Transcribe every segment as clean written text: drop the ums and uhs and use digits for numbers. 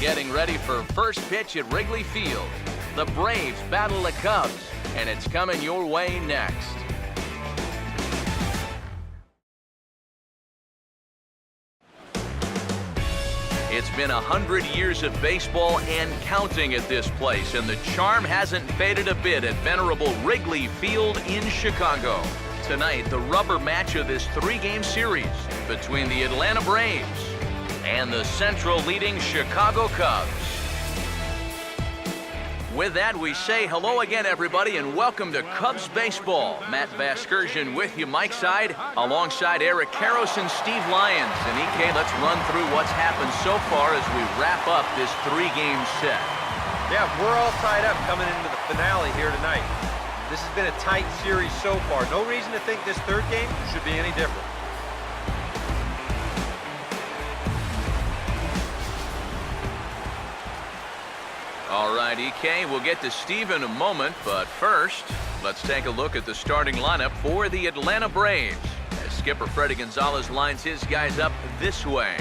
getting ready for first pitch at Wrigley Field. The Braves battle the Cubs, and it's coming your way next. It's been 100 years of baseball and counting at this place, and the charm hasn't faded a bit at venerable Wrigley Field in Chicago. Tonight, the rubber match of this three-game series between the Atlanta Braves and the Central leading Chicago Cubs. With that, we say hello again, everybody, and welcome to Cubs Baseball. Matt Vasgersian with you, Mike Side, alongside Eric Karros and Steve Lyons. And EK, let's run through what's happened so far as we wrap up this three-game set. Yeah, we're all tied up coming into the finale here tonight. This has been a tight series so far. No reason to think this third game should be any different. All right, EK, we'll get to Steve in a moment, but first, let's take a look at the starting lineup for the Atlanta Braves as skipper Freddie Gonzalez lines his guys up this way.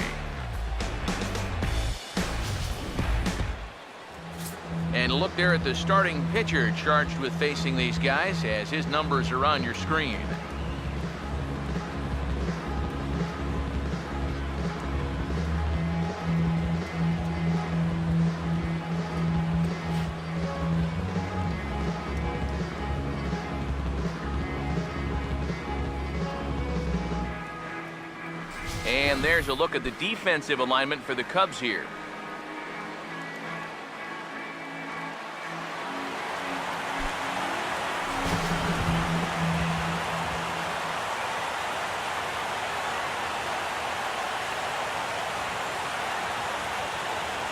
And look there at the starting pitcher charged with facing these guys as his numbers are on your screen. And there's a look at the defensive alignment for the Cubs here.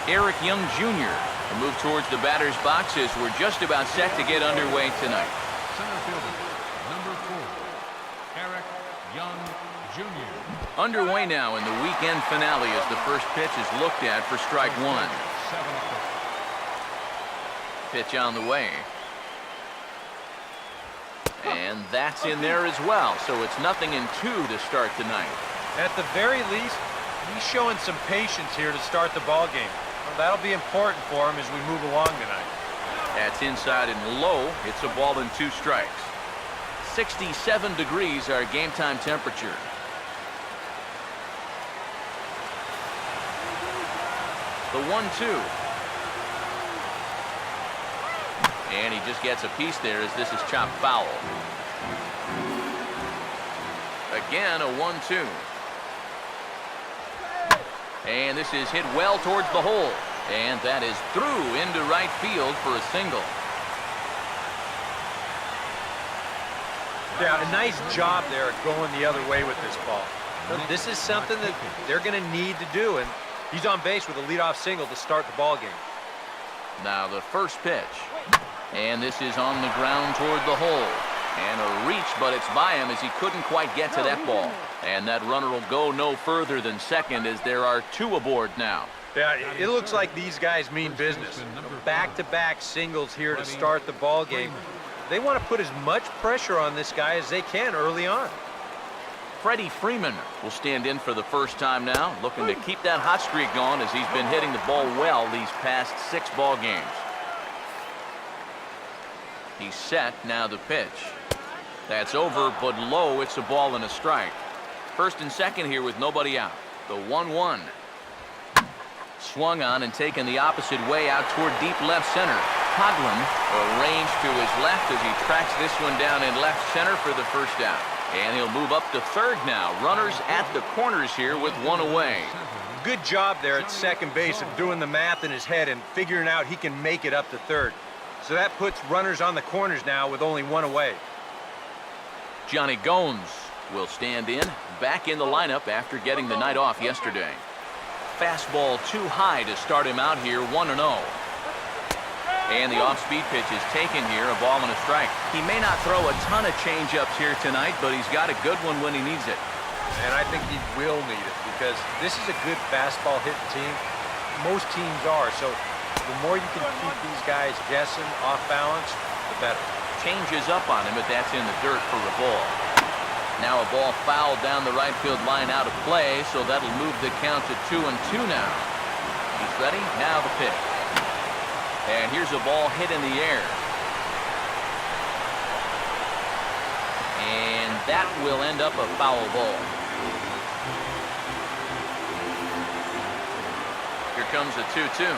Eric Young Jr. A move towards the batter's box as we're just about set to get underway tonight. Center fielder, number 4, Eric Young Jr. Underway now in the weekend finale as the first pitch is looked at for strike one. Pitch on the way. And that's in there as well, so it's 0-2 to start tonight. At the very least, he's showing some patience here to start the ball game. Well, that'll be important for him as we move along tonight. That's inside and low. It's a ball and 2 strikes. 67 degrees our game time temperature. The 1-2. And he just gets a piece there as this is chopped foul. Again, a 1-2. And this is hit well towards the hole. And that is through into right field for a single. Yeah, a nice job there going the other way with this ball. This is something that they're going to need to do, and he's on base with a leadoff single to start the ball game. Now the first pitch. And this is on the ground toward the hole. And a reach, but it's by him as he couldn't quite get to that ball. And that runner will go no further than second as there are 2 aboard now. Yeah, it looks like these guys mean business. Back-to-back singles here to start the ball game. They want to put as much pressure on this guy as they can early on. Freddie Freeman will stand in for the first time now, looking to keep that hot streak going as he's been hitting the ball well these past 6 ball games. He's set, now the pitch. That's over, but low. It's a ball and a strike. First and second here with nobody out. The 1-1. Swung on and taken the opposite way out toward deep left center. Coghlan arranged to his left as he tracks this one down in left center for the first out. And he'll move up to third now. Runners at the corners here with 1 away. Good job there at second base of doing the math in his head and figuring out he can make it up to third. So that puts runners on the corners now with only 1 away. Johnny Gomes will stand in, back in the lineup after getting the night off yesterday. Fastball too high to start him out here, 1-0. And the off-speed pitch is taken here, a ball and a strike. He may not throw a ton of change-ups here tonight, but he's got a good one when he needs it. And I think he will need it because this is a good fastball hitting team. Most teams are, so the more you can keep these guys guessing off balance, the better. Changes up on him, but that's in the dirt for a ball. Now a ball fouled down the right field line out of play, so that'll move the count to 2-2 now. He's ready. Now the pitch. And here's a ball hit in the air. And that will end up a foul ball. Here comes a 2-2.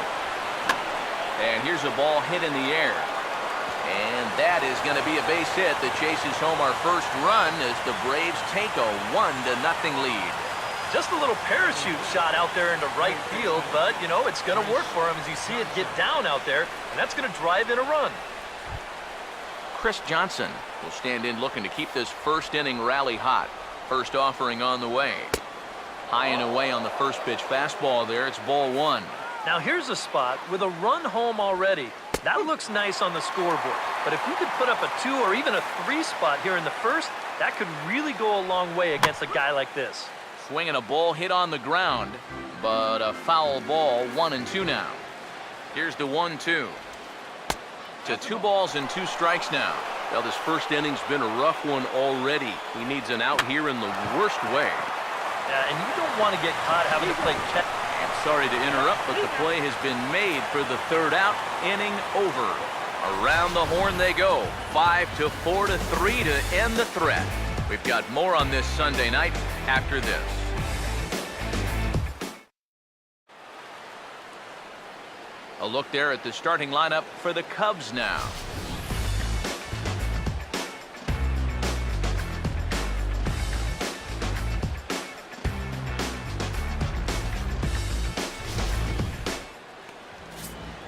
And here's a ball hit in the air. And that is going to be a base hit that chases home our first run as the Braves take a 1-0 lead. Just a little parachute shot out there into right field, but, you know, it's going to work for him as you see it get down out there, and that's going to drive in a run. Chris Johnson will stand in looking to keep this first inning rally hot. First offering on the way. High and away on the first pitch fastball there. It's ball 1. Now here's a spot with a run home already. That looks nice on the scoreboard. But if you could put up a 2 or even a 3 spot here in the first, that could really go a long way against a guy like this. Swinging a ball hit on the ground, but a foul ball. 1-2 now. Here's the 1-2. To 2 balls and 2 strikes now. Well, this first inning's been a rough one already. He needs an out here in the worst way. Yeah, and you don't want to get caught having to play catch. I'm sorry to interrupt, but the play has been made for the 3rd out. Inning over. Around the horn they go. 5-4 to 3 to end the threat. We've got more on this Sunday night after this. A look there at the starting lineup for the Cubs now.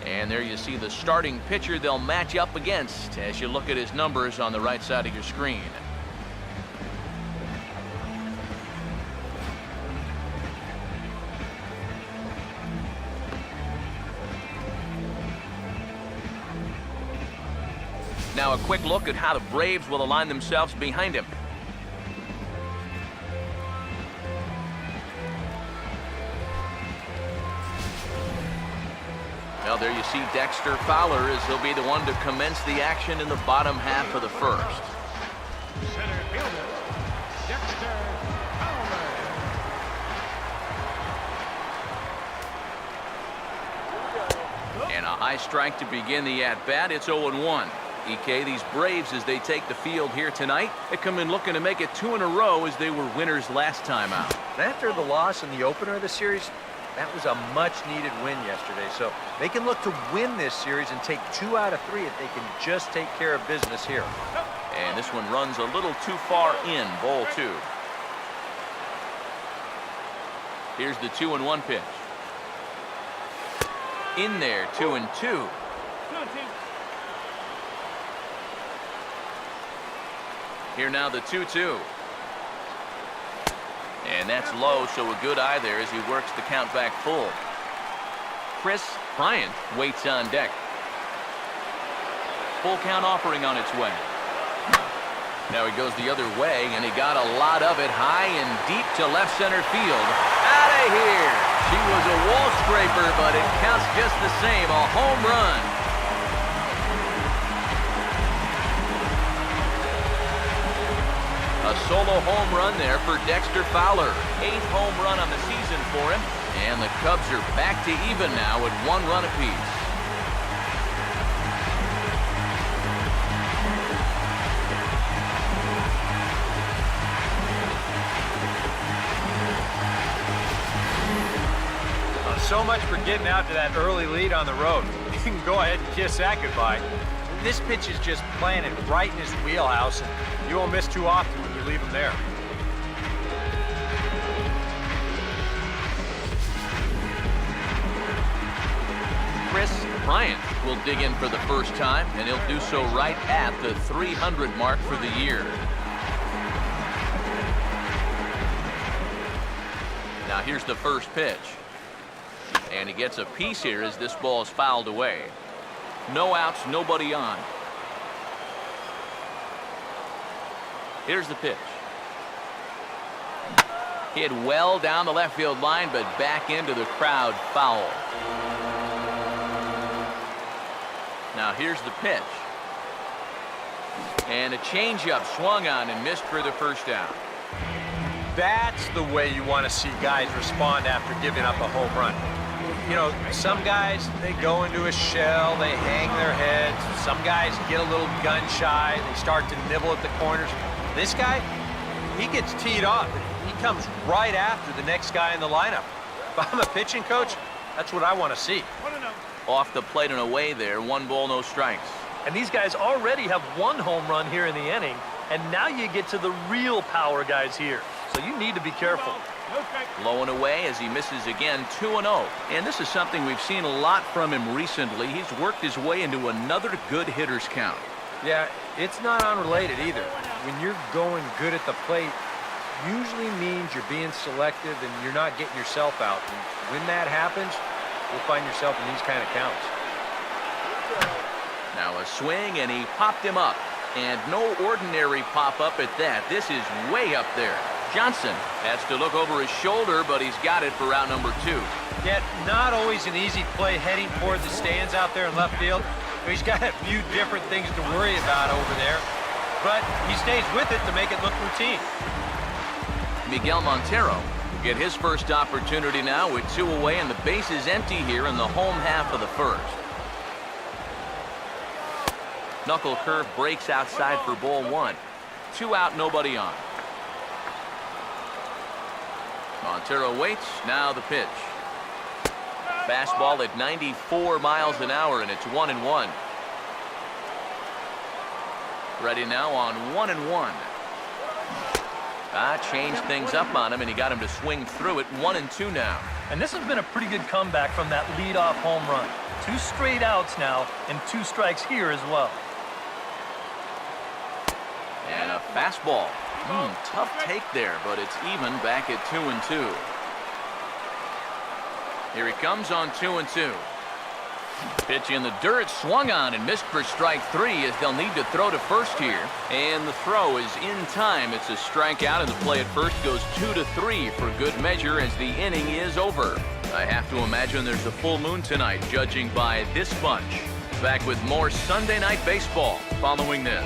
And there you see the starting pitcher they'll match up against as you look at his numbers on the right side of your screen. Now a quick look at how the Braves will align themselves behind him. Well, there you see Dexter Fowler as he'll be the one to commence the action in the bottom half of the first. Center fielder, Dexter Fowler. And a high strike to begin the at-bat. It's 0-1. EK, these Braves, as they take the field here tonight, they come in looking to make it 2 in a row as they were winners last time out. After the loss in the opener of the series, that was a much-needed win yesterday. So they can look to win this series and take 2 out of 3 if they can just take care of business here. And this one runs a little too far in, ball 2. Here's the 2-1 pitch. In there, 2-2. Here now the 2-2. And that's low, so a good eye there as he works the count back full. Chris Bryant waits on deck. Full count offering on its way. Now he goes the other way, and he got a lot of it high and deep to left center field. Out of here! She was a wall scraper, but it counts just the same. A home run. A solo home run there for Dexter Fowler. 8th home run on the season for him. And the Cubs are back to even now at 1 run apiece. So much for getting out to that early lead on the road. You can go ahead and kiss that goodbye. This pitch is just planted right in his wheelhouse, and you won't miss too often when you leave him there. Chris Bryant will dig in for the first time, and he'll do so right at the 300 mark for the year. Now here's the first pitch. And he gets a piece here as this ball is fouled away. No outs, nobody on. Here's the pitch. Hit well down the left field line, but back into the crowd, foul. Now here's the pitch. And a changeup swung on and missed for the first down. That's the way you want to see guys respond after giving up a home run. you know, some guys, they go into a shell, they hang their heads. Some guys get a little gun shy, they start to nibble at the corners. This guy, he gets teed off. He comes right after the next guy in the lineup. If I'm a pitching coach, that's what I want to see. Off the plate and away there, 1 ball, no strikes. And these guys already have 1 home run here in the inning, and now you get to the real power guys here. So you need to be careful. Low and away as he misses again, 2-0. And this is something we've seen a lot from him recently. He's worked his way into another good hitter's count. Yeah, it's not unrelated either. When you're going good at the plate, usually means you're being selective and you're not getting yourself out. And when that happens, you'll find yourself in these kind of counts. Now a swing, and he popped him up. And no ordinary pop-up at that. This is way up there. Johnson has to look over his shoulder, but he's got it for out number 2. Yet not always an easy play heading toward the stands out there in left field. He's got a few different things to worry about over there, but he stays with it to make it look routine. Miguel Montero will get his first opportunity now with 2 away, and the base is empty here in the home half of the first. Knuckle curve breaks outside for ball 1. 2 out, nobody on. Montero waits, now the pitch. Fastball at 94 miles an hour, and it's 1-1. Ready now on 1-1. Changed things up on him, and he got him to swing through it. 1-2 now. And this has been a pretty good comeback from that leadoff home run. 2 straight outs now, and 2 strikes here as well. And a fastball. Tough take there, but it's even back at 2-2. Here he comes on 2-2. Pitch in the dirt, swung on and missed for strike 3 as they'll need to throw to first here. And the throw is in time. It's a strikeout, and the play at first goes 2-3 for good measure as the inning is over. I have to imagine there's a full moon tonight, judging by this bunch. Back with more Sunday Night Baseball following this.